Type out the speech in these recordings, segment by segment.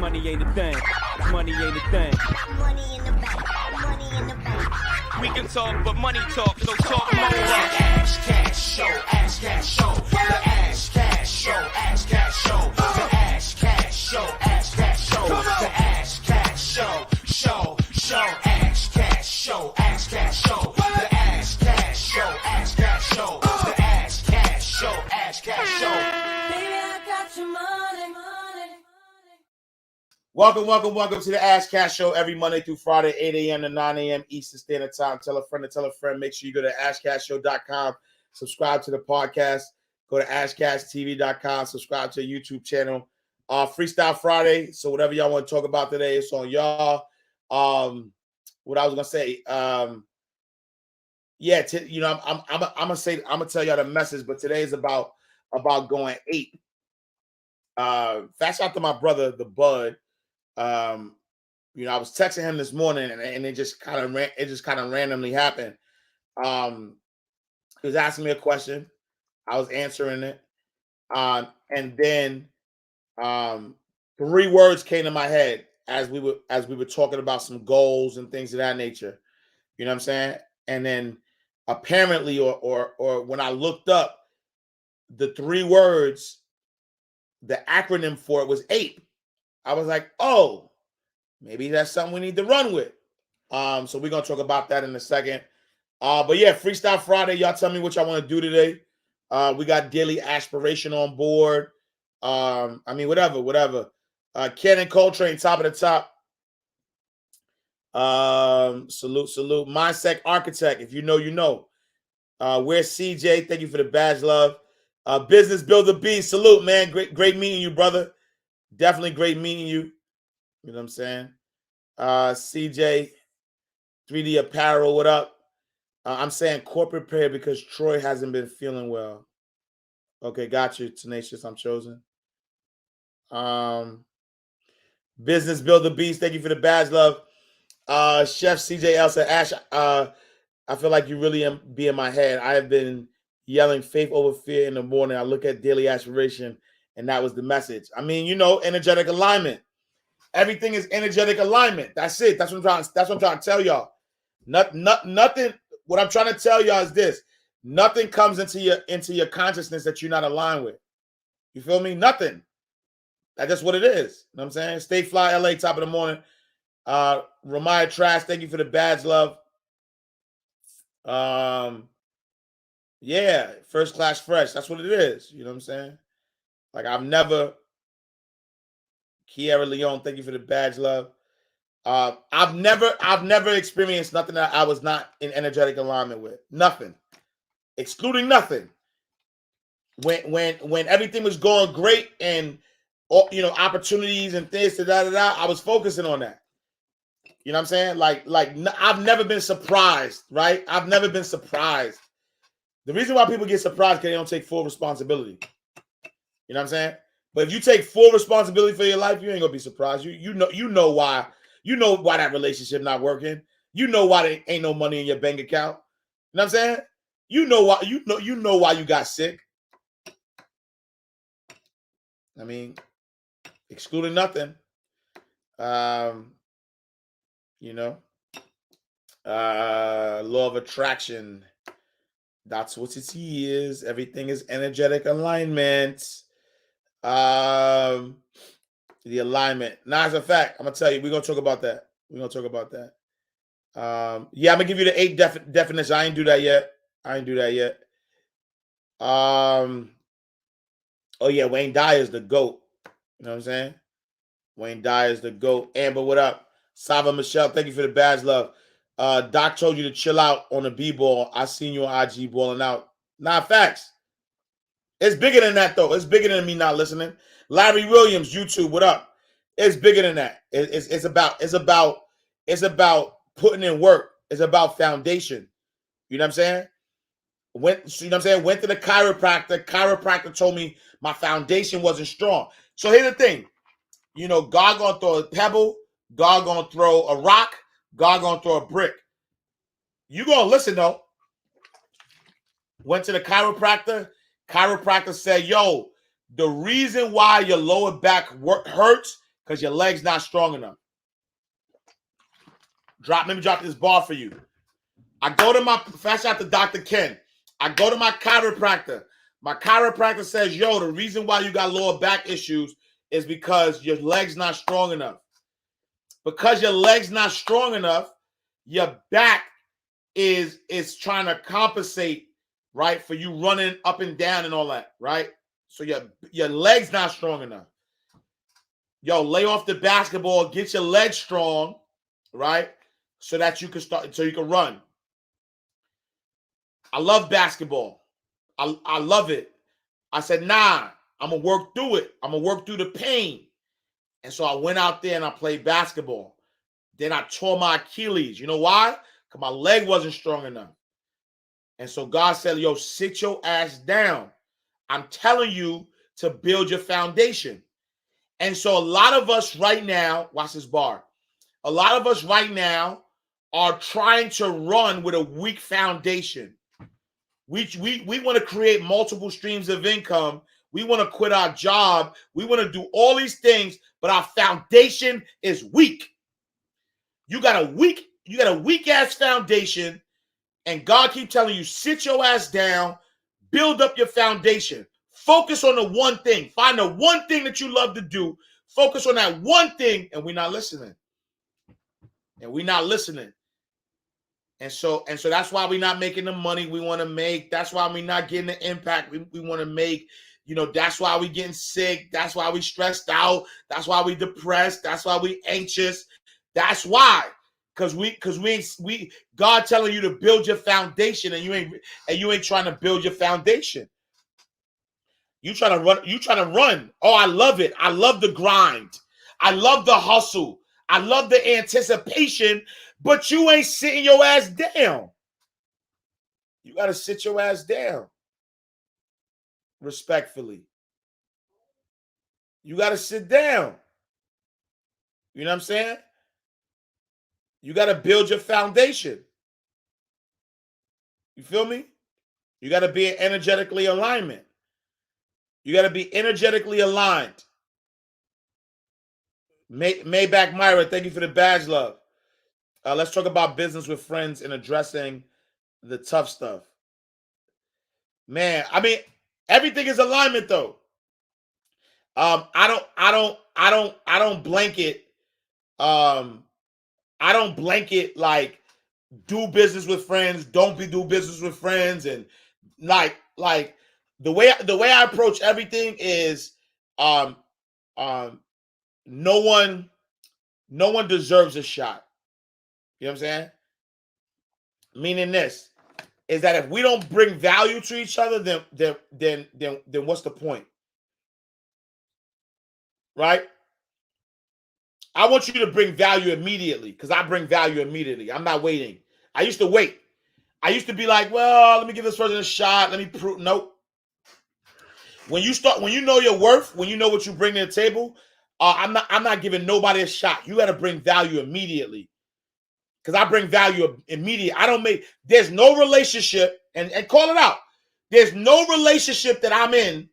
Money ain't a thing. Money ain't a thing. Money in the bank. Money in the bank. We can talk, but money talk, so talk more. Ash cash show, ash cash show, the ash cash show, ash cash show, the ash cash show, ash cash show, the ash cash show, ash cash show, ash cash show, the ash cash show, ash cash show, the ash cash show, ash cash show. Baby, I got your money. Welcome to the Ash Cash Show every Monday through Friday, 8 a.m. to 9 a.m. Eastern Standard Time. Tell a friend to tell a friend. Make sure you go to ashcashshow.com. Subscribe to the podcast. Go to ashcashtv.com. Subscribe to the YouTube channel. Freestyle Friday. So whatever y'all want to talk about today, it's on y'all. What I was gonna say, I'm gonna tell y'all the message, but today is about going 8. Fast out to my brother, the Bud. I was texting him this morning, and it just kind of randomly happened. He was asking me a question, I was answering it, and then 3 words came to my head as we were talking about some goals and things of that nature. You know what I'm saying? And then apparently, or when I looked up, the 3 words, the acronym for it was APE. I was like, oh, maybe that's something we need to run with. So we're going to talk about that in a second. But yeah, Freestyle Friday, y'all tell me what y'all want to do today. We got Daily Aspiration on board. Whatever. Ken and Coltrane, top of the top. Salute. Mindset Architect, if you know, you know. Where's CJ? Thank you for the badge, love. Business Builder B, salute, man. Great meeting you, brother. Definitely great meeting you. You know what I'm saying? CJ, 3D Apparel, what up? I'm saying corporate prayer because Troy hasn't been feeling well. Okay, got you, Tenacious. I'm chosen. Business Builder Beast, thank you for the badge, love. Chef CJ Elsa Ash, I feel like you really be in my head. I have been yelling faith over fear in the morning. I look at Daily Aspiration, and that was the message. I mean, energetic alignment. Everything is energetic alignment. That's it. That's what I'm trying to tell y'all. Nothing. What I'm trying to tell y'all is this: nothing comes into your consciousness that you're not aligned with. You feel me? Nothing. That's just what it is. You know what I'm saying? Stay fly, LA, top of the morning. Ramaya Trash, thank you for the badge, love. Yeah, first class fresh. That's what it is. You know what I'm saying? Like I've never. Kiara Leone, thank you for the badge, love. I've never experienced nothing that I was not in energetic alignment with. Nothing, excluding nothing. When everything was going great and opportunities and things I was focusing on that. You know what I'm saying? Like I've never been surprised, right? I've never been surprised. The reason why people get surprised because they don't take full responsibility. You know what I'm saying? But if you take full responsibility for your life, you ain't gonna be surprised. You know why that relationship not working. You know why there ain't no money in your bank account. You know what I'm saying? You know why you got sick. I mean, excluding nothing. Law of attraction. That's what it is. Everything is energetic alignment. The alignment. Now, as a fact, I'm gonna tell you, we're gonna talk about that. I'm gonna give you the 8 definitions. I ain't do that yet. Oh yeah, Wayne Dyer's the GOAT. You know what I'm saying? Wayne Dyer's the GOAT. Amber, what up? Sava Michelle, thank you for the badge, love. Doc told you to chill out on the B-ball. I seen you on IG balling out. Nah, facts. It's bigger than that, though. It's bigger than me not listening. Larry Williams, YouTube, what up? It's bigger than that. It's about putting in work. It's about foundation. You know what I'm saying? Went to the chiropractor. Chiropractor told me my foundation wasn't strong. So here's the thing. God gonna throw a pebble. God gonna throw a rock. God gonna throw a brick. You gonna listen, though. Went to the chiropractor. Chiropractor said, yo, the reason why your lower back hurts because your leg's not strong enough. Let me drop this bar for you. I go to my, fast out to Dr. Ken. I go to my chiropractor. My chiropractor says, yo, the reason why you got lower back issues is because your leg's not strong enough. Because your leg's not strong enough, your back is trying to compensate, right, for you running up and down and all that, right? So your leg's not strong enough. Yo, lay off the basketball, get your legs strong, right? So that you can start, so you can run. I love basketball. I love it. I said, nah, I'm going to work through it. I'm going to work through the pain. And so I went out there and I played basketball. Then I tore my Achilles. You know why? Because my leg wasn't strong enough. And so God said, yo, sit your ass down. I'm telling you to build your foundation. And so a lot of us right now, watch this bar. A lot of us right now are trying to run with a weak foundation. We want to create multiple streams of income. We want to quit our job. We want to do all these things, but our foundation is weak. You got a weak ass foundation, and God keep telling you, sit your ass down, build up your foundation. Focus on the one thing. Find the one thing that you love to do. Focus on that one thing, and we're not listening. And so that's why we're not making the money we want to make. That's why we're not getting the impact we want to make. You know, that's why we getting sick. That's why we stressed out. That's why we depressed. That's why we anxious. That's why. Because we God telling you to build your foundation, and you ain't trying to build your foundation. You trying to run. Oh, I love it. I love the grind. I love the hustle. I love the anticipation, but you ain't sitting your ass down. You got to sit your ass down. Respectfully. You got to sit down. You know what I'm saying? You got to build your foundation. You feel me? You got to be energetically alignment. You got to be energetically aligned. Maybach Myra, thank you for the badge, love. Let's talk about business with friends and addressing the tough stuff. Man, I mean, everything is alignment though. I don't blanket. I don't blanket like do business with friends, don't do business with friends, and like the way I approach everything is no one deserves a shot. You know what I'm saying? Meaning this is that if we don't bring value to each other, then what's the point? Right? I want you to bring value immediately because I bring value immediately. I'm not waiting. I used to wait. I used to be like, well, let me give this person a shot. Let me prove. Nope. When you know your worth, when you know what you bring to the table, I'm not giving nobody a shot. You got to bring value immediately. Because I bring value immediately. There's no relationship, and call it out. There's no relationship that I'm in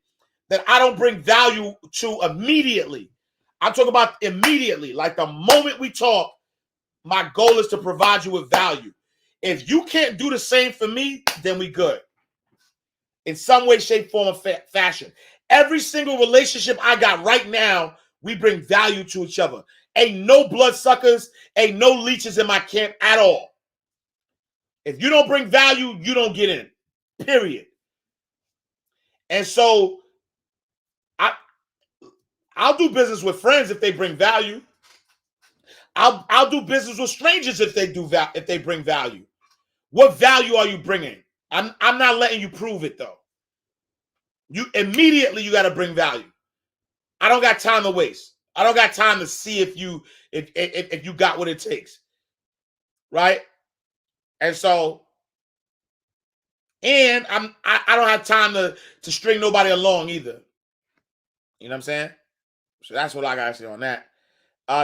that I don't bring value to immediately. I'm talking about immediately. Like the moment we talk, my goal is to provide you with value. If you can't do the same for me, then we good. In some way, shape, form, or fashion. Every single relationship I got right now, we bring value to each other. Ain't no bloodsuckers, ain't no leeches in my camp at all. If you don't bring value, you don't get in. Period. And so I'll do business with friends if they bring value. I'll do business with strangers if they bring value. What value are you bringing? I'm not letting you prove it though. You got to bring value. I don't got time to waste. I don't got time to see if you got what it takes. Right? And so, and I don't have time to string nobody along either. You know what I'm saying? So that's what I gotta say on that.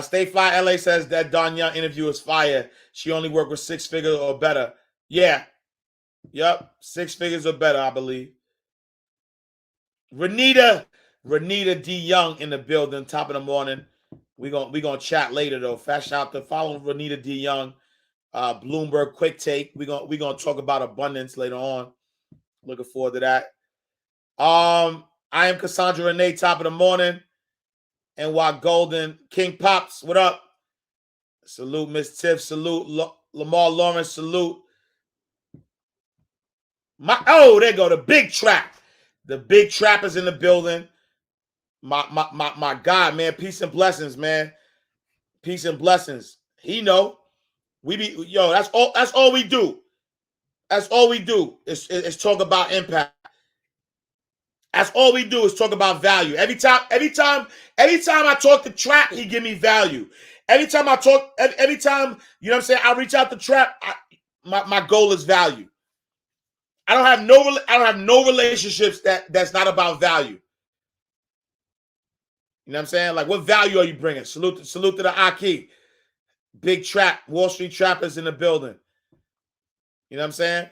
Stay Fly LA says that Don Young interview is fire. She only worked with 6 figures or better. Yeah. Yep. 6 figures or better, I believe. Renita D. Young in the building, top of the morning. We gonna chat later though. Fast shout out to follow Renita D. Young, Bloomberg Quick Take. We gonna talk about abundance later on. Looking forward to that. I am Cassandra Renee, top of the morning. And while Golden King Pops, what up? Salute Miss Tiff. Salute Lamar Lawrence. Salute. There go the big trap. The big trap is in the building. My God, man. Peace and blessings, man. Peace and blessings. He know. That's all we do. That's all we do is talk about impact. That's all we do is talk about value. Every time I talk to Trap, he give me value. Every time, you know what I'm saying, I reach out to Trap, my goal is value. I don't have no relationships that's not about value. You know what I'm saying? Like, what value are you bringing? Salute to the Aki. Big Trap, Wall Street Trappers in the building. You know what I'm saying?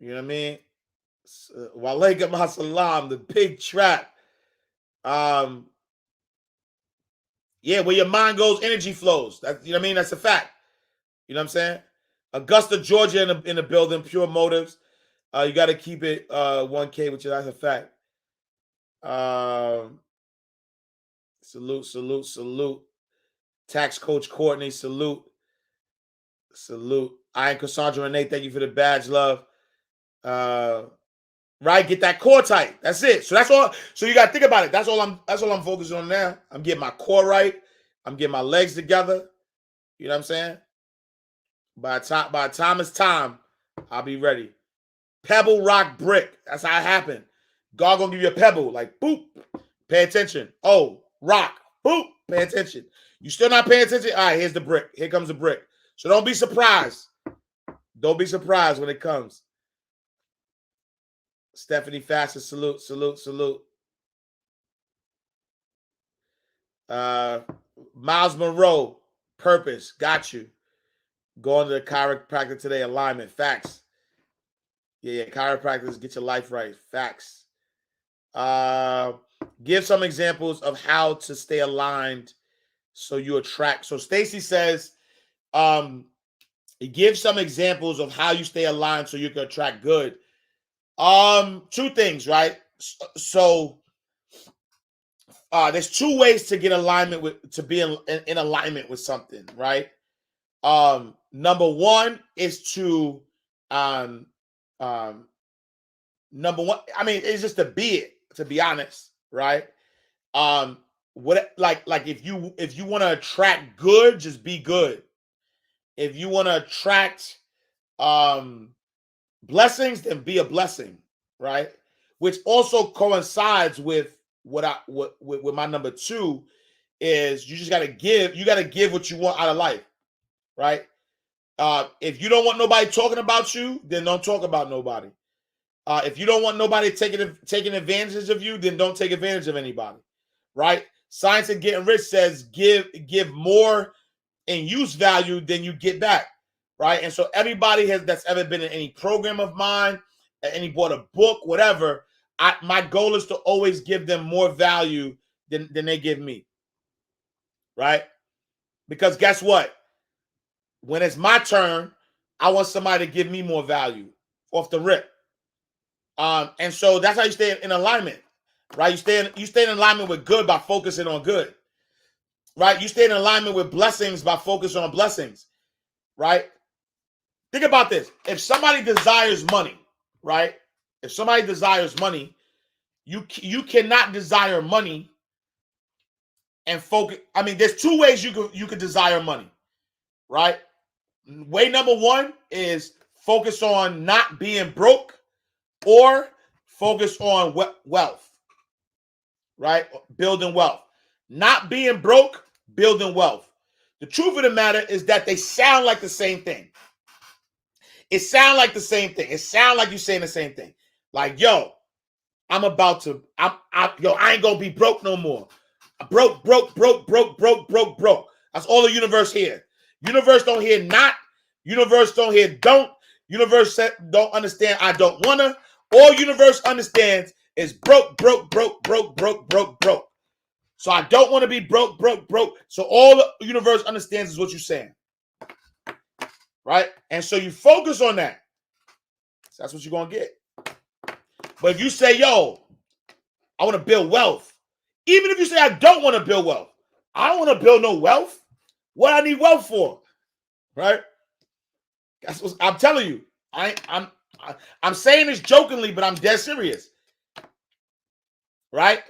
You know what I mean? Walaikum Assalam, the big trap. Yeah, where your mind goes, energy flows. That, you know what I mean? That's a fact. You know what I'm saying? Augusta, Georgia in the building, Pure Motives. You got to keep it 1K, which is that's a fact. Salute. Tax Coach Courtney, salute. I am Cassandra Renee. Thank you for the badge, love. Right, get that core tight. That's it. So that's all. So you got to think about it. That's all I'm focusing on now. I'm getting my core right. I'm getting my legs together. You know what I'm saying? By the time it's time, I'll be ready. Pebble, rock, brick. That's how it happened. God gonna give you a pebble, like boop. Pay attention. Oh, rock, boop. Pay attention. You still not paying attention? All right, here's the brick. Here comes the brick. So don't be surprised. Don't be surprised when it comes. Stephanie Faster, salute. Miles Monroe, purpose, got you. Going to the chiropractor today, alignment, facts. Yeah, chiropractors, get your life right, facts. Give some examples of how to stay aligned so you attract. So Stacy says, give some examples of how you stay aligned so you can attract good. Two things, right? So there's two ways to get alignment to be in alignment with something, right? Number one is to number one, I mean, it's just to be it, to be honest, right? What like if you want to attract good, just be good. If you want to attract blessings, then be a blessing, right? Which also coincides with with my number two is you just got to give. You got to give what you want out of life, right? If you don't want nobody talking about you, then don't talk about nobody. If you don't want nobody taking advantage of you, then don't take advantage of anybody, right? Science and Getting Rich says give more and use value than you get back, right? And so everybody that's ever been in any program of mine, any bought a book, whatever, my goal is to always give them more value than they give me, right? Because guess what? When it's my turn, I want somebody to give me more value off the rip. And so that's how you stay in alignment, right? You stay in alignment with good by focusing on good, right? You stay in alignment with blessings by focusing on blessings, right? Think about this. If somebody desires money, right? If somebody desires money, you cannot desire money and focus. I mean, there's two ways you could desire money, right? Way number one is focus on not being broke or focus on wealth, right? Building wealth. Not being broke, building wealth. The truth of the matter is that they sound like the same thing. It sounds like the same thing. It sounds like you're saying the same thing. Like, yo, I ain't gonna be broke no more. Broke. That's all the universe hear. Universe don't hear not. Universe don't hear don't. Universe don't understand I don't wanna. All universe understands is broke. So I don't want to be broke. So all the universe understands is what you're saying. Right? And so you focus on that. So that's what you're going to get. But if you say, yo, I want to build wealth. Even if you say I don't want to build wealth. I don't want to build no wealth. What I need wealth for? Right? That's what I'm telling you. I'm saying this jokingly, but I'm dead serious. Right?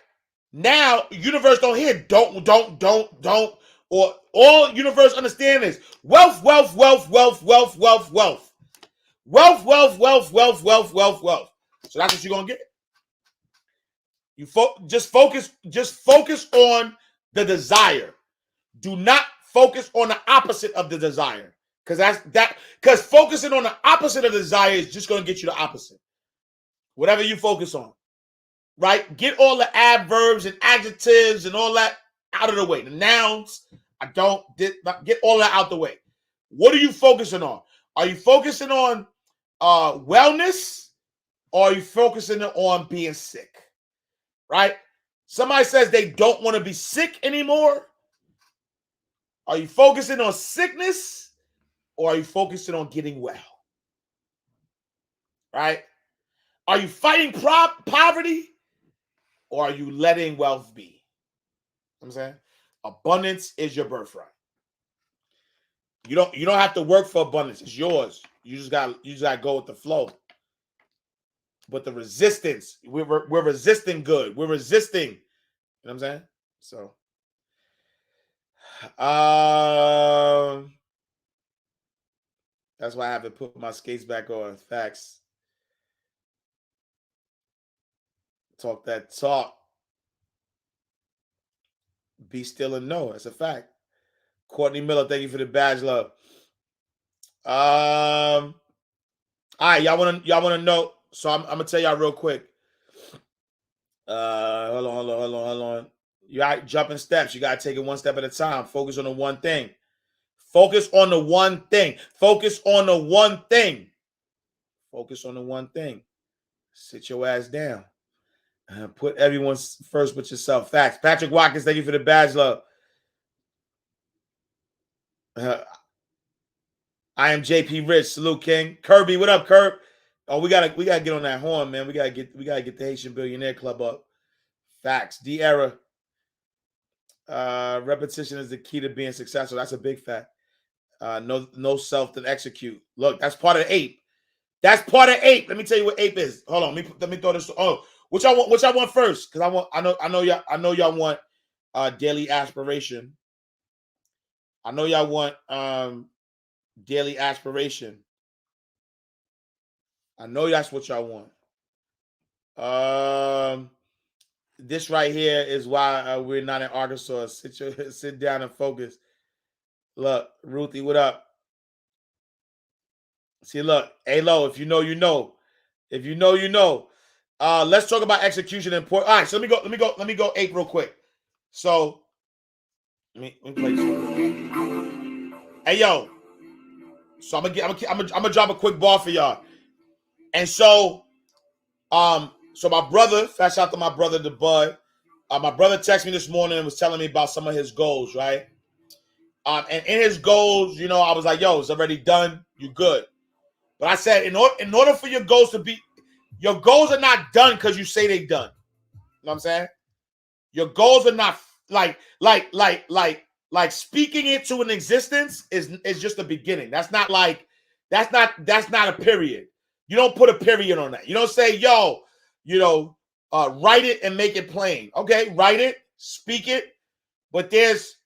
Now, universe don't hear don't, or all universe understand is wealth. So that's what you're gonna get. You just focus on the desire. Do not focus on the opposite of the desire. Because focusing on the opposite of the desire is just gonna get you the opposite. Whatever you focus on. Right? Get all the adverbs and adjectives and all that out of the way. The nouns, get all that out the way. What are you focusing on? Are you focusing on wellness, or are you focusing on being sick? Right? Somebody says they don't want to be sick anymore. Are you focusing on sickness, or are you focusing on getting well? Right? Are you fighting poverty, or are you letting wealth be? You know what I'm saying? Abundance is your birthright. You don't have to work for abundance. It's yours. You just gotta go with the flow. But the resistance, we're resisting good. We're resisting. You know what I'm saying? So that's why I haven't put my skates back on. Facts. Talk that talk. Be still and know. That's a fact. Courtney Miller, thank you for the badge, love. All right, y'all wanna know. So I'm gonna tell y'all real quick. Hold on. You got jumping steps. You gotta take it one step at a time. Focus on the one thing. Focus on the one thing. Focus on the one thing. Focus on the one thing. Sit your ass down. Put everyone first but yourself. Facts. Patrick Watkins, thank you for the badge, love. I am JP Rich. Salute, King. Kirby, what up, Kirby? Oh, we gotta get on that horn, man. We gotta get the Haitian Billionaire Club up. Facts. D-Era. Repetition is the key to being successful. That's a big fact. No self to execute. Look, that's part of the ape. That's part of ape. Let me tell you what ape is. Hold on. Let me throw this. Oh, which I want first, because I know y'all want daily aspiration. I know y'all want daily aspiration. I know that's what y'all want. This right here is why we're not in Arkansas. Sit down and focus. Look, Ruthie, what up? See, look, Lo, if you know, you know. If you know, you know. Let's talk about execution and all right, so let me go ape real quick. So let me play this. Hey, yo. So I'm gonna drop a quick ball for y'all. And so my brother, fast out to my brother, the Bud. My brother texted me this morning and was telling me about some of his goals, right? And in his goals, I was like, yo, it's already done. You good. But I said, in order for your goals to be, your goals are not done because you say they done. You know what I'm saying? Your goals are not like speaking it to an existence is just the beginning. That's not a period. You don't put a period on that. You don't say, yo, write it and make it plain. Okay, write it, speak it, but there's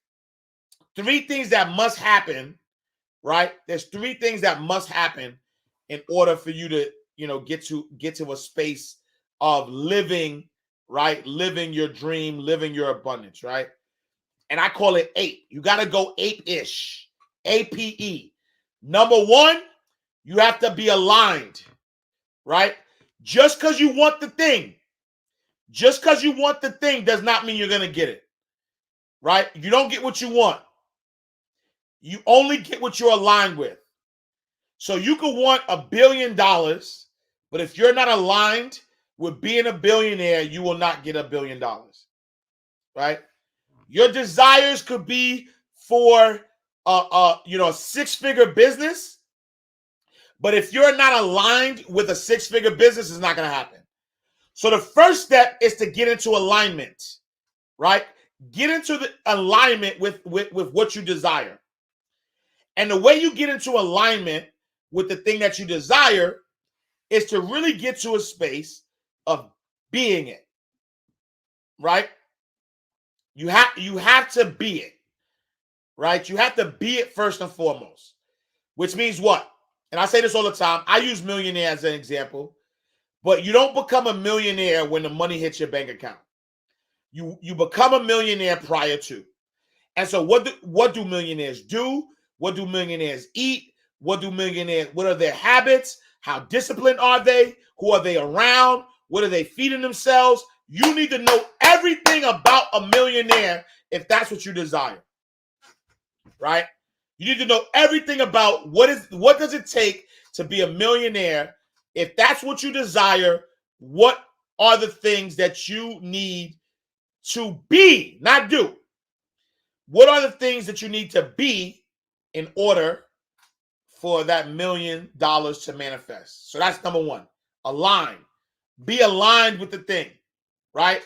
3 things that must happen, right? There's 3 things that must happen in order for you to, get to a space of living, right? Living your dream, living your abundance, right? And I call it ape. You got to go ape-ish, APE. Number 1, you have to be aligned, right? Just because you want the thing does not mean you're going to get it, right? You don't get what you want. You only get what you're aligned with. So you could want $1 billion, but if you're not aligned with being a billionaire, you will not get $1 billion, right? Your desires could be for a 6-figure business, but if you're not aligned with a 6-figure business, it's not going to happen. So the first step is to get into alignment, right? Get into the alignment with what you desire. And the way you get into alignment with the thing that you desire is to really get to a space of being it, right? You have to be it, right? You have to be it first and foremost, which means what? And I say this all the time. I use millionaire as an example, but you don't become a millionaire when the money hits your bank account. You become a millionaire prior to. And so what do millionaires do? What do millionaires eat? What are their habits? How disciplined are they? Who are they around? What are they feeding themselves? You need to know everything about a millionaire if that's what you desire, right? You need to know everything about what does it take to be a millionaire. If that's what you desire, what are the things that you need to be, not do? What are the things that you need to be in order for that $1 million to manifest? So that's number one. Align. Be aligned with the thing, right?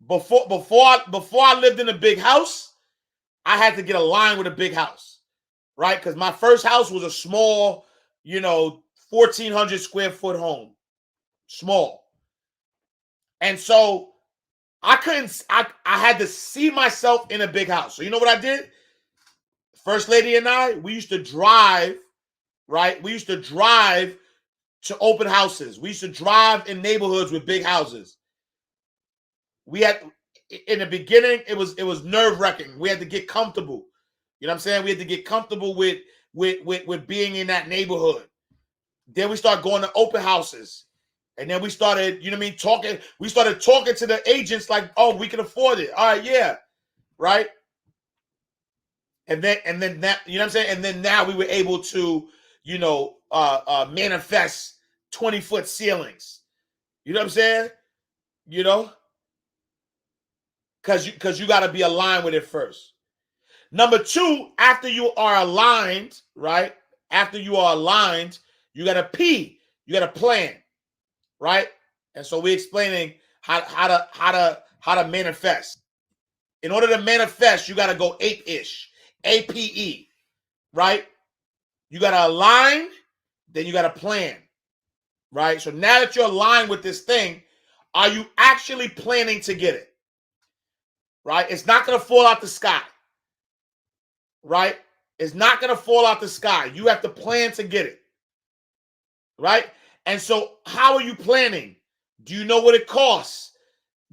Before I lived in a big house, I had to get aligned with a big house, right? Because my first house was a small, 1,400 square foot home, small. And so I had to see myself in a big house. So you know what I did? First lady and I, we used to drive, right? We used to drive to open houses. We used to drive in neighborhoods with big houses. We had, in the beginning, it was nerve-wracking. We had to get comfortable. You know what I'm saying? We had to get comfortable with being in that neighborhood. Then we started going to open houses. And then we started, talking. We started talking to the agents like, oh, we can afford it. All right, yeah. Right? And then that, you know what I'm saying? And then now we were able to, manifest 20-foot ceilings. You know what I'm saying? Because you got to be aligned with it first. Number two, after you are aligned, right? After you are aligned, you got to P. You got to plan, right? And so we're explaining how to manifest. In order to manifest, you got to go ape-ish, APE, right? You got to align, then you got to plan, right? So now that you're aligned with this thing, are you actually planning to get it? Right? It's not going to fall out the sky. Right? It's not going to fall out the sky. You have to plan to get it. Right? And so how are you planning? Do you know what it costs?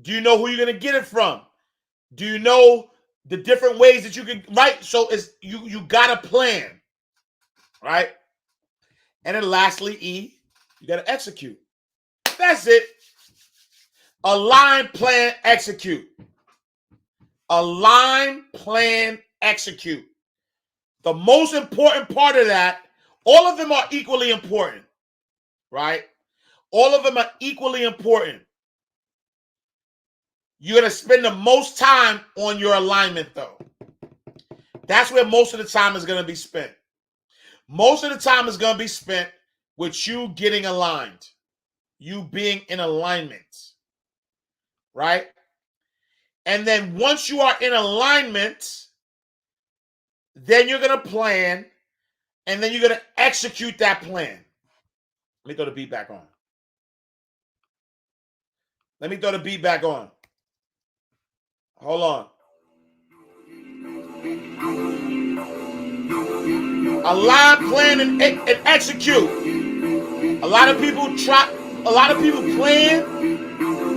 Do you know who you're going to get it from? Do you know the different ways that you can, right? So it's you got to plan. Right? And then lastly, E, you got to execute. That's it. Align, plan, execute. Align, plan, execute. The most important part of that, all of them are equally important, right? All of them are equally important. You're going to spend the most time on your alignment, though. That's where most of the time is going to be spent. Most of the time is going to be spent with you getting aligned, you being in alignment, right? And then once you are in alignment, then you're going to plan, and then you're going to execute that plan. Let me throw the beat back on. Let me throw the beat back on. Hold on. Align, plan, and execute. A lot of people plan,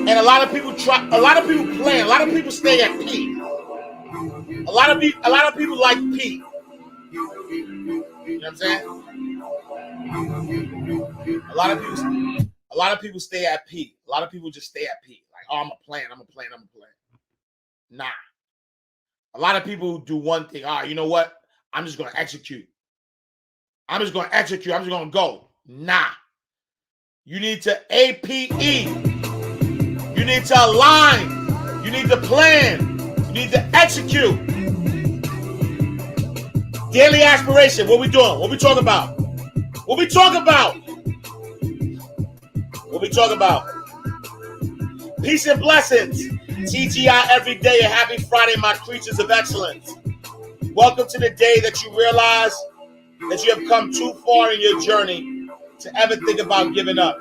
and a lot of people plan. A lot of people stay at P. A lot of people like P. You know what I'm saying? A lot of people stay at P. A lot of people just stay at P. Like, oh, I'm a plan. Nah. A lot of people do one thing. You know what? I'm just going to execute. I'm just going to go. Nah. You need to APE. You need to align. You need to plan. You need to execute. Daily aspiration. What we doing? What we talking about? What we talking about? What we talking about? Peace and blessings. TGI every day. A happy Friday, my creatures of excellence. Welcome to the day that you realize that you have come too far in your journey to ever think about giving up.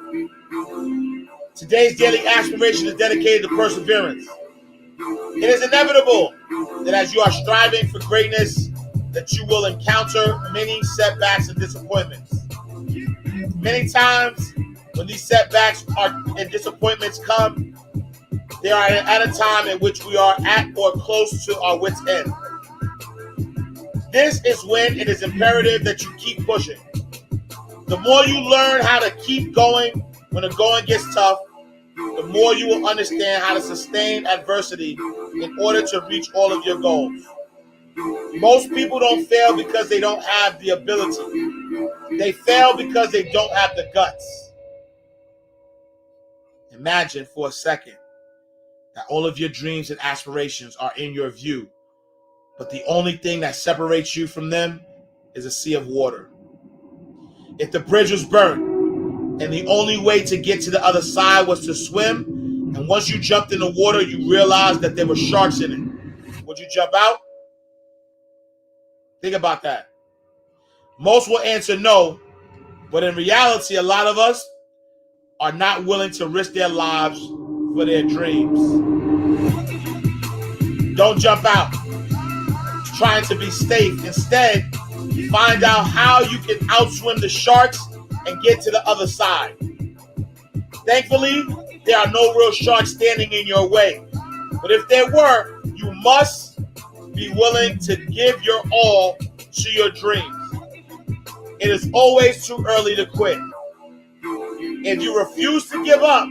Today's daily aspiration is dedicated to perseverance. It is inevitable that as you are striving for greatness, that you will encounter many setbacks and disappointments. Many times when these setbacks and disappointments come, they are at a time in which we are at or close to our wit's end. This is when it is imperative that you keep pushing. The more you learn how to keep going when the going gets tough, the more you will understand how to sustain adversity in order to reach all of your goals. Most people don't fail because they don't have the ability. They fail because they don't have the guts. Imagine for a second that all of your dreams and aspirations are in your view, but the only thing that separates you from them is a sea of water. If the bridge was burnt and the only way to get to the other side was to swim, and once you jumped in the water, you realized that there were sharks in it, would you jump out? Think about that. Most will answer no, but in reality, a lot of us are not willing to risk their lives for their dreams. Don't jump out trying to be safe. Instead, find out how you can outswim the sharks and get to the other side. Thankfully, there are no real sharks standing in your way. But if there were, you must be willing to give your all to your dreams. It is always too early to quit. If you refuse to give up,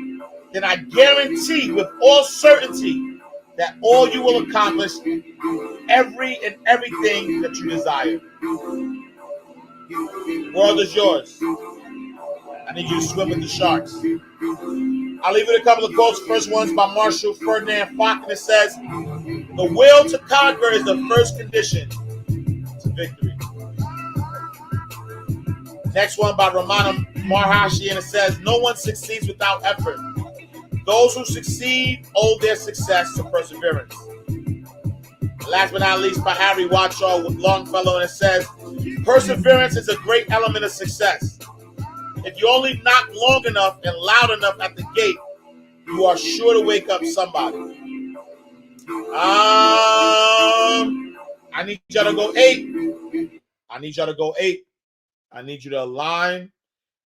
then I guarantee with all certainty that all you will accomplish everything that you desire. World is yours. I need you to swim with the sharks. I'll leave you a couple of quotes. First one's by Marshall Ferdinand Foch, and it says, "The will to conquer is the first condition to victory." Next one by Ramana Maharshi, and it says, "No one succeeds without effort. Those who succeed owe their success to perseverance." Last but not least, by Harry Wadshaw with Longfellow, and it says, "Perseverance is a great element of success. If you only knock long enough and loud enough at the gate, you are sure to wake up somebody." I need y'all to go 8. I need y'all to go 8. I need you to align.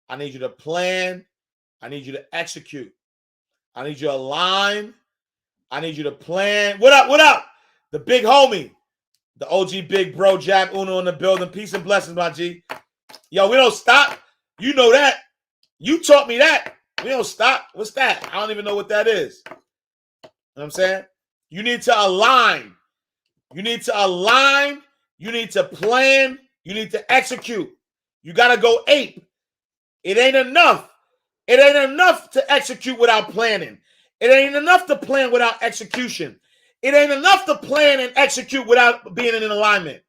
I need you to plan. I need you to execute. I need you to align. I need you to plan. What up? What up? The big homie. The OG big bro, Jab Uno in the building. Peace and blessings, my G. Yo, we don't stop. You know that. You taught me that. We don't stop. What's that? I don't even know what that is. You know what I'm saying? You need to align. You need to align. You need to plan. You need to execute. You got to go ape. It ain't enough. It ain't enough to execute without planning. It ain't enough to plan without execution. It ain't enough to plan and execute without being in alignment.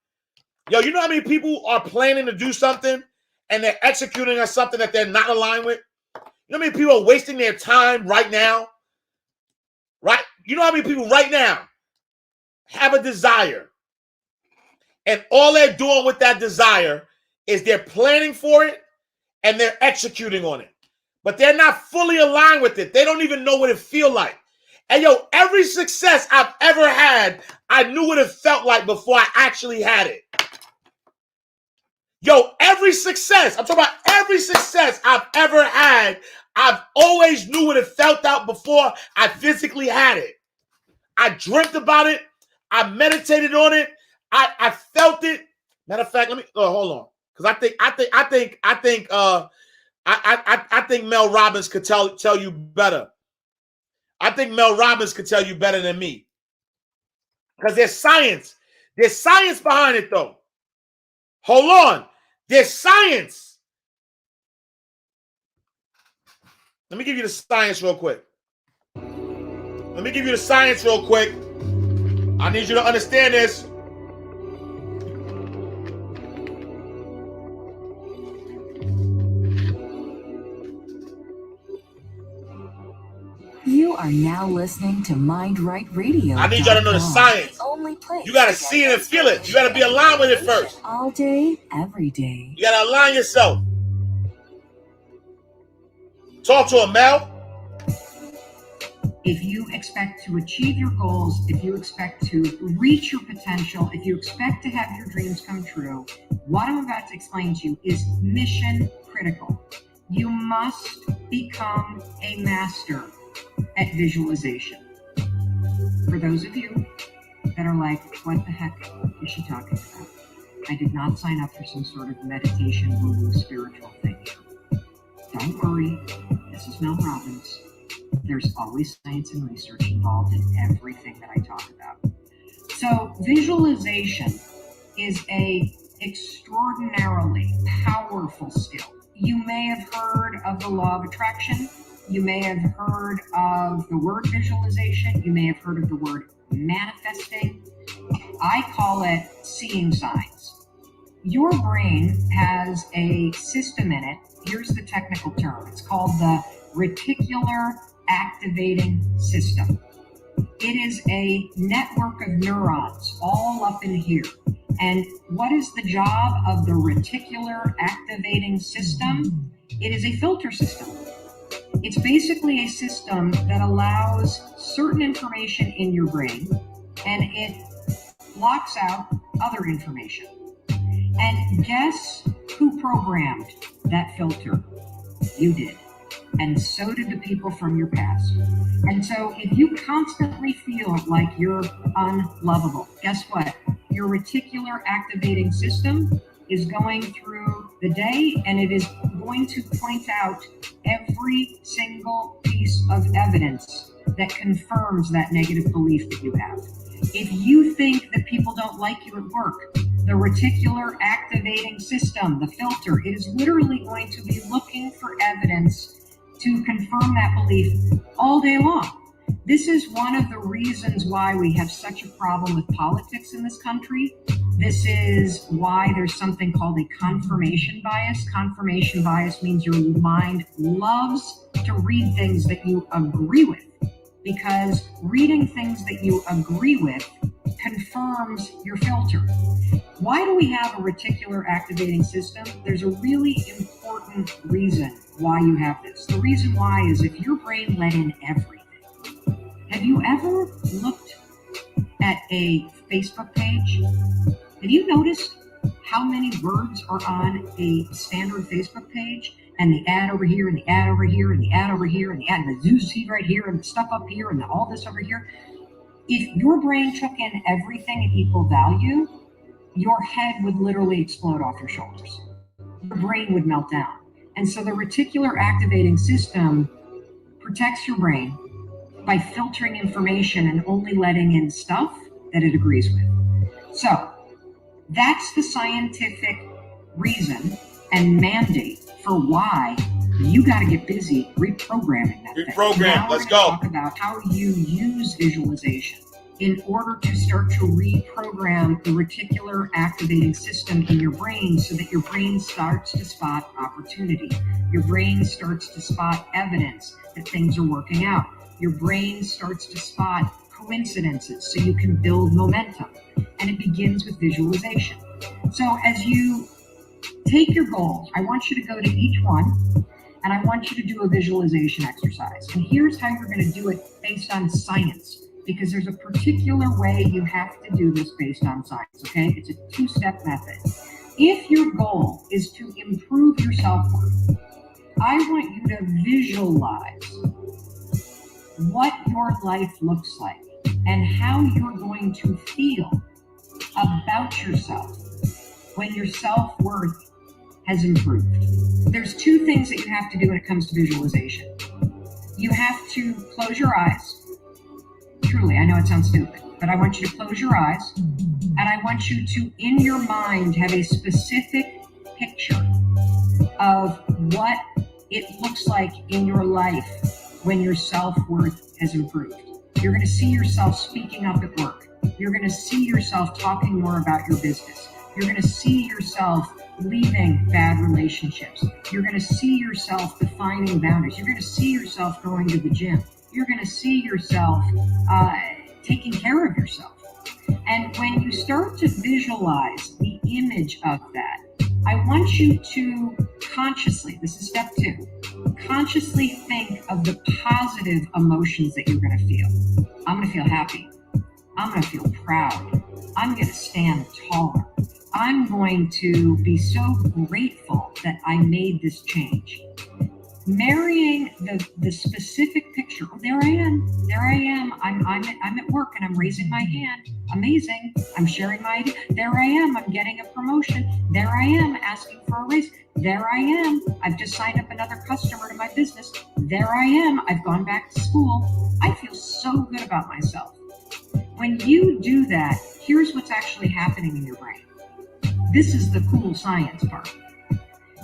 Yo, you know how many people are planning to do something and they're executing on something that they're not aligned with? You know how many people are wasting their time right now? Right? You know how many people right now have a desire and all they're doing with that desire is they're planning for it and they're executing on it. But they're not fully aligned with it. They don't even know what it feels like. And yo, every success I've ever had, I knew what it felt like before I actually had it. Yo, every success, I'm talking about every success I've ever had, I've always knew what it felt out before I physically had it. I dreamt about it. I meditated on it. I felt it. Matter of fact, let me hold on. Because I think Mel Robbins could tell you better. I think Mel Robbins could tell you better than me. Because there's science. There's science behind it, though. Hold on. There's science. Let me give you the science real quick. I need you to understand this. You are now listening to Mind Right Radio. I need y'all to know the science. The only place You gotta see it and feel it. You gotta be aligned with it first. All day, every day. You gotta align yourself. Talk to him, Mel. If you expect to achieve your goals, if you expect to reach your potential, if you expect to have your dreams come true, what I'm about to explain to you is mission critical. You must become a master at visualization. For those of you that are like, what the heck is she talking about? I did not sign up for some sort of meditation, woo-woo, spiritual thing. Don't worry, this is Mel Robbins. There's always science and research involved in everything that I talk about. So visualization is a extraordinarily powerful skill. You may have heard of the law of attraction. You may have heard of the word visualization. You may have heard of the word manifesting. I call it seeing signs. Your brain has a system in it. Here's the technical term. It's called the reticular activating system. It is a network of neurons all up in here. And what is the job of the reticular activating system? It is a filter system. It's basically a system that allows certain information in your brain and it blocks out other information. And guess who programmed that filter? You did. And so did the people from your past. And so if you constantly feel like you're unlovable, guess what? Your reticular activating system is going through the day and it is going to point out every single piece of evidence that confirms that negative belief that you have. If you think that people don't like you at work, the reticular activating system, the filter, it is literally going to be looking for evidence to confirm that belief all day long. This is one of the reasons why we have such a problem with politics in this country. This is why there's something called a confirmation bias. Confirmation bias means your mind loves to read things that you agree with, because reading things that you agree with confirms your filter. Why do we have a reticular activating system? There's a really important reason why you have this. The reason why is if your brain let in everything. Have you ever looked at a Facebook page? Have you noticed how many words are on a standard Facebook page? And the ad over here, and the ad over here, and the ad over here, and the ad, and the newsfeed right here, and the stuff up here, and all this over here. If your brain took in everything at equal value, your head would literally explode off your shoulders. Your brain would melt down. And so the reticular activating system protects your brain by filtering information and only letting in stuff that it agrees with. So that's the scientific reason and mandate for why you got to get busy reprogramming that thing. Reprogram, let's go. Talk about how you use visualization in order to start to reprogram the reticular activating system in your brain so that your brain starts to spot opportunity. Your brain starts to spot evidence that things are working out. Your brain starts to spot coincidences so you can build momentum. And it begins with visualization. So as you take your goals, I want you to go to each one and I want you to do a visualization exercise. And here's how you're going to do it based on science, because there's a particular way you have to do this based on science, okay? It's a two-step method. If your goal is to improve your self-worth, I want you to visualize what your life looks like and how you're going to feel about yourself when your self-worth has improved. There's two things that you have to do when it comes to visualization. You have to close your eyes. Truly, I know it sounds stupid, but I want you to close your eyes and I want you to, in your mind, have a specific picture of what it looks like in your life when your self-worth has improved. You're going to see yourself speaking up at work. You're going to see yourself talking more about your business. You're going to see yourself leaving bad relationships. You're going to see yourself defining boundaries. You're going to see yourself going to the gym. You're going to see yourself taking care of yourself. And when you start to visualize the image of that, I want you to consciously, this is step 2, consciously think of the positive emotions that you're going to feel. I'm going to feel happy. I'm going to feel proud. I'm going to stand taller. I'm going to be so grateful that I made this change. Marrying the specific picture. Oh, there I am. I'm at work and I'm raising my hand. Amazing. I'm sharing my idea. There I am. I'm getting a promotion. There I am asking for a raise. There I am. I've just signed up another customer to my business. There I am. I've gone back to school. I feel so good about myself. When you do that, here's what's actually happening in your brain. This is the cool science part.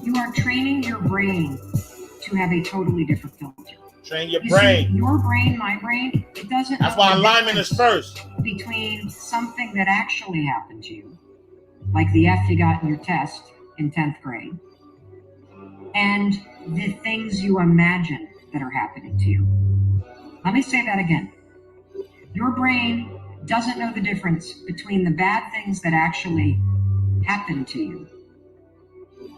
You are training your brain to have a totally different filter. Train your brain. See, your brain, my brain, it doesn't. That's why alignment is first. Between something that actually happened to you, like the F you got in your test in 10th grade, and the things you imagine that are happening to you. Let me say that again. Your brain doesn't know the difference between the bad things that actually happen to you,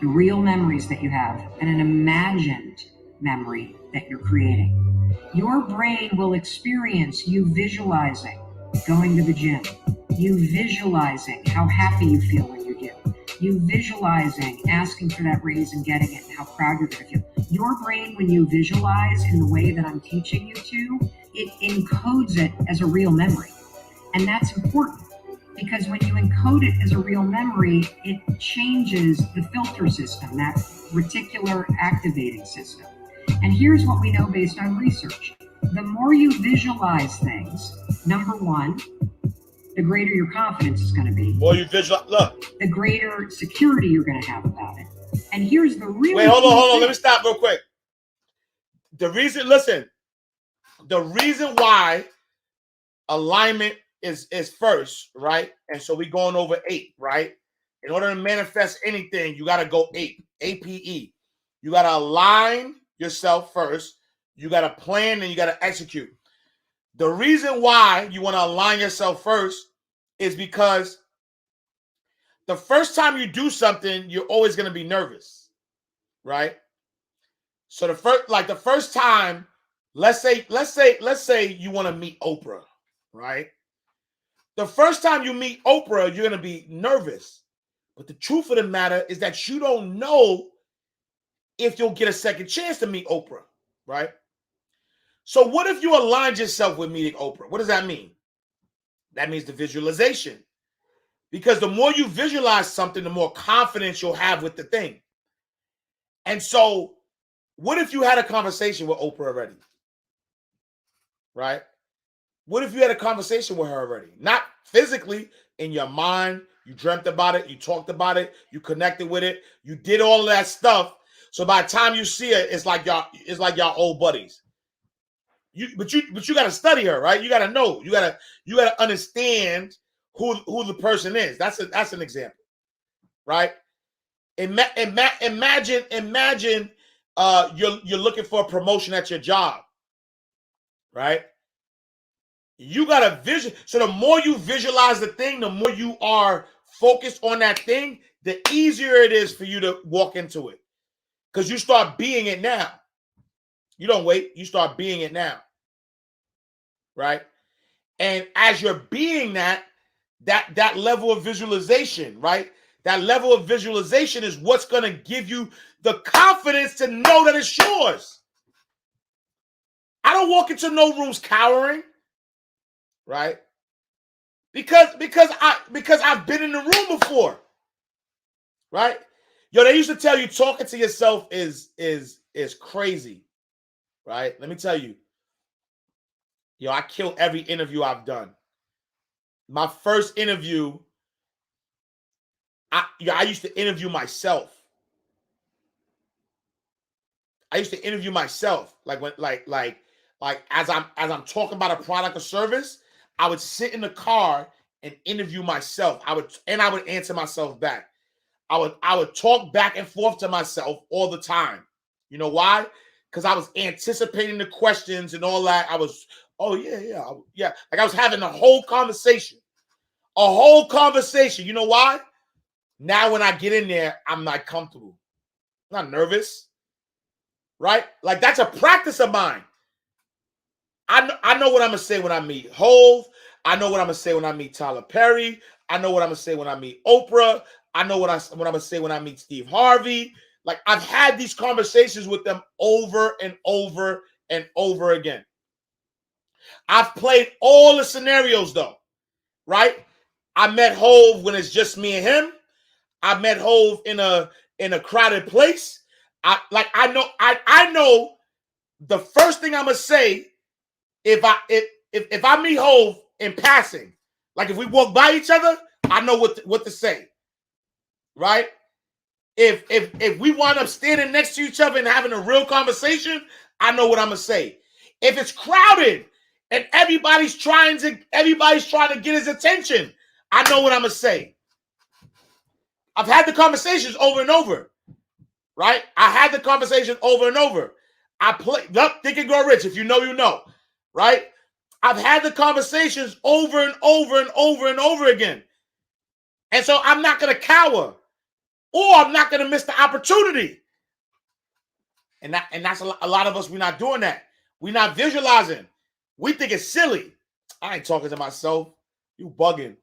the real memories that you have, and an imagined memory that you're creating. Your brain will experience you visualizing going to the gym, you visualizing how happy you feel when you do, you visualizing asking for that raise and getting it, and how proud you're going to feel. Your brain, when you visualize in the way that I'm teaching you to, it encodes it as a real memory. And that's important. Because when you encode it as a real memory, it changes the filter system, that reticular activating system. And here's what we know based on research. The more you visualize things, number one, the greater your confidence is going to be. The more you visualize, look. The greater security you're going to have about it. And here's the real. Wait, hold on. Let me stop real quick. The reason why alignment is first, right? And so we're going over 8, right? In order to manifest anything, you got to go 8, APE. You got to align yourself first. You got to plan and you got to execute. The reason why you want to align yourself first is because the first time you do something, you're always going to be nervous, right? So the first time, let's say you want to meet Oprah, right? The first time you meet Oprah, you're going to be nervous. But the truth of the matter is that you don't know if you'll get a second chance to meet Oprah, right? So what if you aligned yourself with meeting Oprah? What does that mean? That means the visualization. Because the more you visualize something, the more confidence you'll have with the thing. And so what if you had a conversation with Oprah already? Right? What if you had a conversation with her already? Not physically, in your mind, you dreamt about it, you talked about it, you connected with it, you did all of that stuff. So by the time you see it, it's like y'all old buddies. But you got to study her, right? You got to know, you got to understand who the person is. That's an example, right? Imagine you're looking for a promotion at your job, right? You got a vision. So the more you visualize the thing, the more you are focused on that thing, the easier it is for you to walk into it. Because you start being it now. You don't wait. You start being it now. Right? And as you're being that level of visualization, right? That level of visualization is what's going to give you the confidence to know that it's yours. I don't walk into no rooms cowering. Right? Because I've been in the room before. Right? Yo, they used to tell you talking to yourself is crazy. Right? Let me tell you. Yo, I kill every interview I've done. My first interview, I used to interview myself. I used to interview myself, like when like as I'm talking about a product or service, I would sit in the car and interview myself. I would answer myself back. I would talk back and forth to myself all the time. You know why? Because I was anticipating the questions and all that. I was, oh yeah. Like I was having a whole conversation. A whole conversation. You know why? Now when I get in there, I'm not comfortable. I'm not nervous. Right? Like that's a practice of mine. I know what I'm gonna say when I meet Hove. I know what I'm gonna say when I meet Tyler Perry. I know what I'm gonna say when I meet Oprah. I know what I'm gonna say when I meet Steve Harvey. Like I've had these conversations with them over and over and over again. I've played all the scenarios though, right? I met Hove when it's just me and him. I met Hove in a crowded place. I know the first thing I'm gonna say if I meet Hove in passing, like if we walk by each other, I know what to say, right? If we wind up standing next to each other and having a real conversation, I know what I'm gonna say. If it's crowded and everybody's trying to get his attention, I know what I'm gonna say. I've had the conversations over and over, right? I had the conversation over and over. I play up, Think and Grow Rich. If you know, you know, right? I've had the conversations over and over and over and over again. And so I'm not going to cower or I'm not going to miss the opportunity. And that's a lot of us, we're not doing that. We're not visualizing. We think it's silly. I ain't talking to myself. You bugging.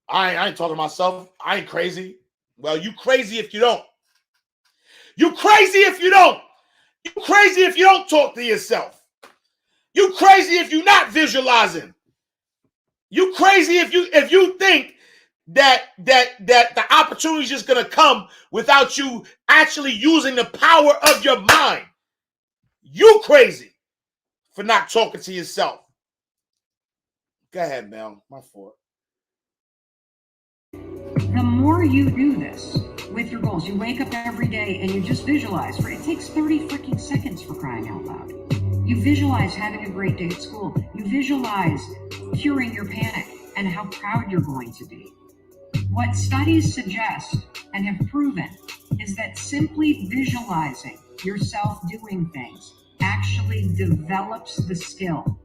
I ain't talking to myself. I ain't crazy. Well, you crazy if you don't. You crazy if you don't. You crazy if you don't talk to yourself. You crazy if you're not visualizing. You crazy if you think that the opportunity is just gonna come without you actually using the power of your mind. You crazy for not talking to yourself. Go ahead, Mel. My fault. The more you do this with your goals, you wake up every day and you just visualize. It takes 30 freaking seconds, for crying out loud. You visualize having a great day at school. You visualize curing your panic and how proud you're going to be. What studies suggest and have proven is that simply visualizing yourself doing things actually develops the skill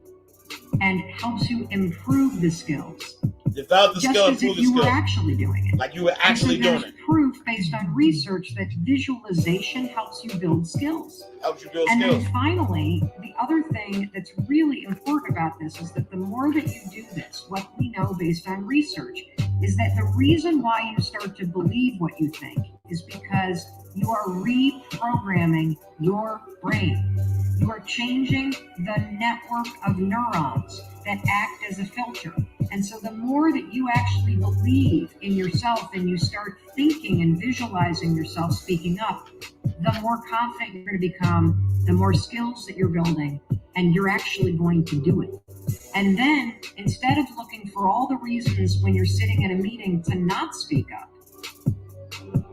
and helps you improve the skills. Develop the skill, just as if you were actually doing it. Like you were actually doing it. There's proof based on research that visualization helps you build skills. Helps you build and skills. Then finally, the other thing that's really important about this is that the more that you do this, what we know based on research is that the reason why you start to believe what you think is because you are reprogramming your brain. You are changing the network of neurons that act as a filter. And so the more that you actually believe in yourself and you start thinking and visualizing yourself speaking up, the more confident you're going to become, the more skills that you're building, and you're actually going to do it. And then instead of looking for all the reasons when you're sitting in a meeting to not speak up,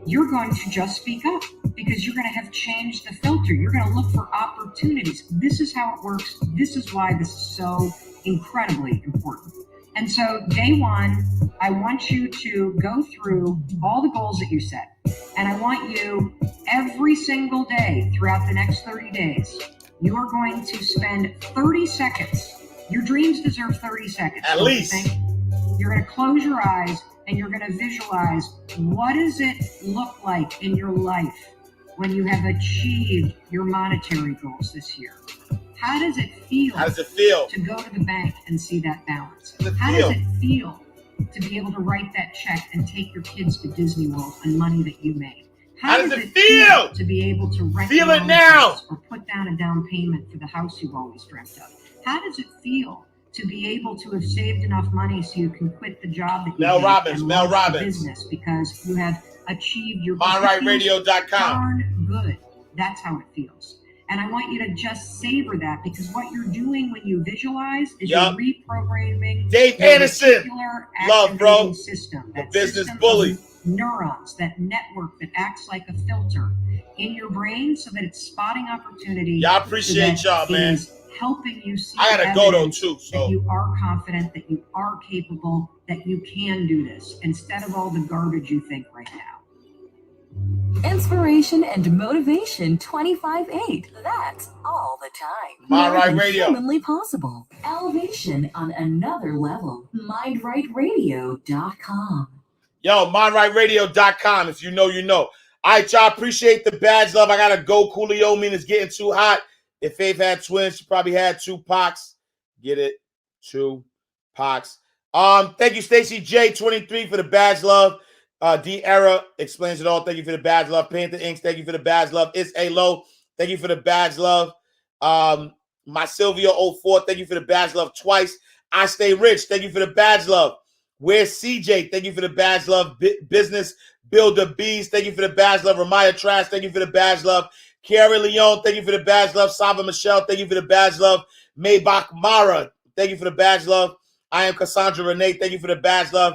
you're going to just speak up because you're going to have changed the filter. You're going to look for opportunities. This is how it works. This is why this is so incredibly important. And so day one, I want you to go through all the goals that you set. And I want you every single day throughout the next 30 days, you are going to spend 30 seconds. Your dreams deserve 30 seconds. At least. You're going to close your eyes and you're going to visualize, what does it look like in your life when you have achieved your monetary goals this year? How does it feel? How does it feel to go to the bank and see that balance? How does it feel to be able to write that check and take your kids to Disney World on money that you made? How does it feel to be able to rent feel your it own now house or put down a down payment for the house you've always dreamt of? How does it feel to be able to have saved enough money so you can quit the job that you Mel hate Robbins, and Mel launch a Robbins. business because you have achieved your goals? MindRightRadio.com. Darn good. That's how it feels. And I want you to just savor that because what you're doing when you visualize is Yup. you're reprogramming Dave your Anderson. reticular Love, bro. activating system. The That business system bully. of neurons, that network that acts like a filter in your brain so that it's spotting opportunity. Y'all appreciate so that y'all, man. it is helping you see I gotta go though evidence too. that So you are confident, that you are capable, that you can do this instead of all the garbage you think right now. Inspiration and motivation 25/8. That's all the time. Mind More Right than Radio. humanly possible. Elevation on another level. MindRightRadio.com. yo, mindrightradio.com. If you know, you know. All right, y'all. Appreciate the badge love. I gotta go. Coolio mean it's getting too hot. If Faith had twins, she probably had 2 Pox. Get it? 2 Pox. Thank you, Stacy J23 for the badge love. D Era explains it all. Thank you for the badge love. Panther Inks, thank you for the badge love. It's A Low, thank you for the badge love. My Sylvia 04, thank you for the badge love twice. I Stay Rich, thank you for the badge love. Where's CJ? Thank you for the badge love. Business Builder Bees, thank you for the badge love. Ramaya Trash, thank you for the badge love. Kiara Leon, thank you for the badge love. Sava Michelle, thank you for the badge love. Maybach Mara, thank you for the badge love. I am Cassandra Renee, thank you for the badge love.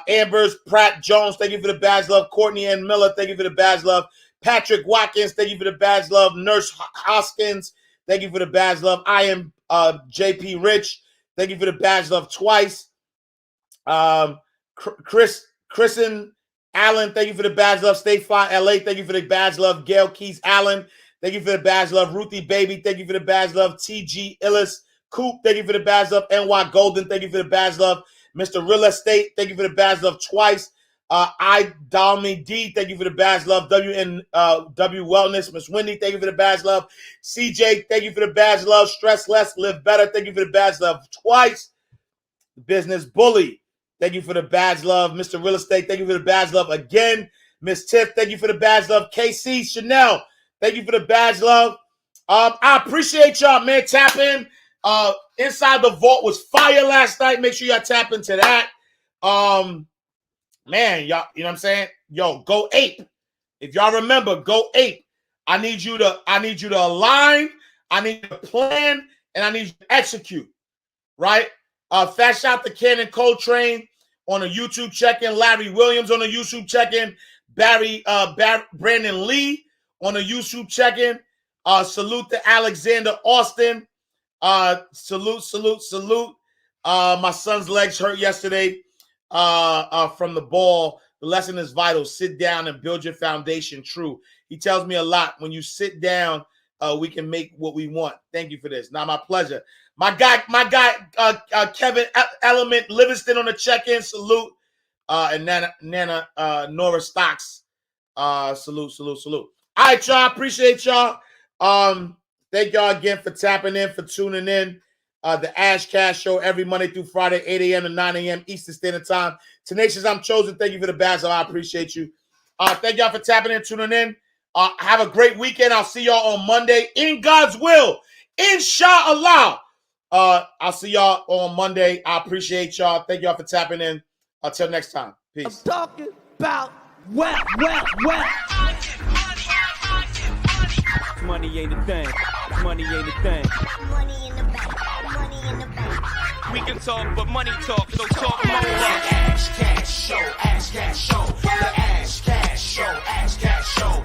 Ambers Pratt Jones, thank you for the badge love. Courtney Ann Miller, thank you for the badge love. Patrick Watkins, thank you for the badge love. Nurse Hoskins, thank you for the badge love. I am JP Rich, thank you for the badge love twice. Kristen Allen, thank you for the badge love. Stay Fly LA, thank you for the badge love. Gail Keys Allen, thank you for the badge love. Ruthie Baby, thank you for the badge love. TG Illis Coop, thank you for the badge love. NY Golden, thank you for the badge love. Mr. Real Estate, thank you for the badge love twice. I Dalmy D, thank you for the badge love. WNW Wellness, Miss Wendy, thank you for the badge love. CJ, thank you for the badge love. Stress Less, Live Better, thank you for the badge love twice. Business Bully, thank you for the badge love. Mr. Real Estate, thank you for the badge love again. Miss Tiff, thank you for the badge love. KC Chanel, thank you for the badge love. I appreciate y'all, man. Tap in. Inside the Vault was fire last night. Make sure y'all tap into that. Man, y'all, you know what I'm saying? Yo, go ape. If y'all remember, go ape. I need you to align, I need you to plan, and I need you to execute. Right? Fat shout to Cannon Coltrane on a YouTube check-in, Larry Williams on a YouTube check-in, Brandon Lee on a YouTube check-in. Salute to Alexander Austin. Salute. My son's legs hurt yesterday from the ball. The lesson is vital. Sit down and build your foundation true. He tells me a lot. When you sit down, we can make what we want. Thank you for this. Now, my pleasure. My guy, Kevin Element Livingston on the check-in. Salute. And Nana Nora Stocks. Salute. All right, y'all. Appreciate y'all. Thank y'all again for tapping in, for tuning in. The Ash Cash Show every Monday through Friday, 8 a.m. to 9 a.m. Eastern Standard Time. Tenacious, I'm chosen. Thank you for the badge. I appreciate you. Thank y'all for tapping in, tuning in. Have a great weekend. I'll see y'all on Monday. In God's will. Inshallah. I'll see y'all on Monday. I appreciate y'all. Thank y'all for tapping in. Until next time. Peace. I'm talking about well. Money ain't a thing. Money ain't a thing. Money in the bank. Money in the bank. We can talk, but money talk, so talk more. Ash Cash Show, Ash Cash Show, the Ash Cash Show, Ash Cash Show.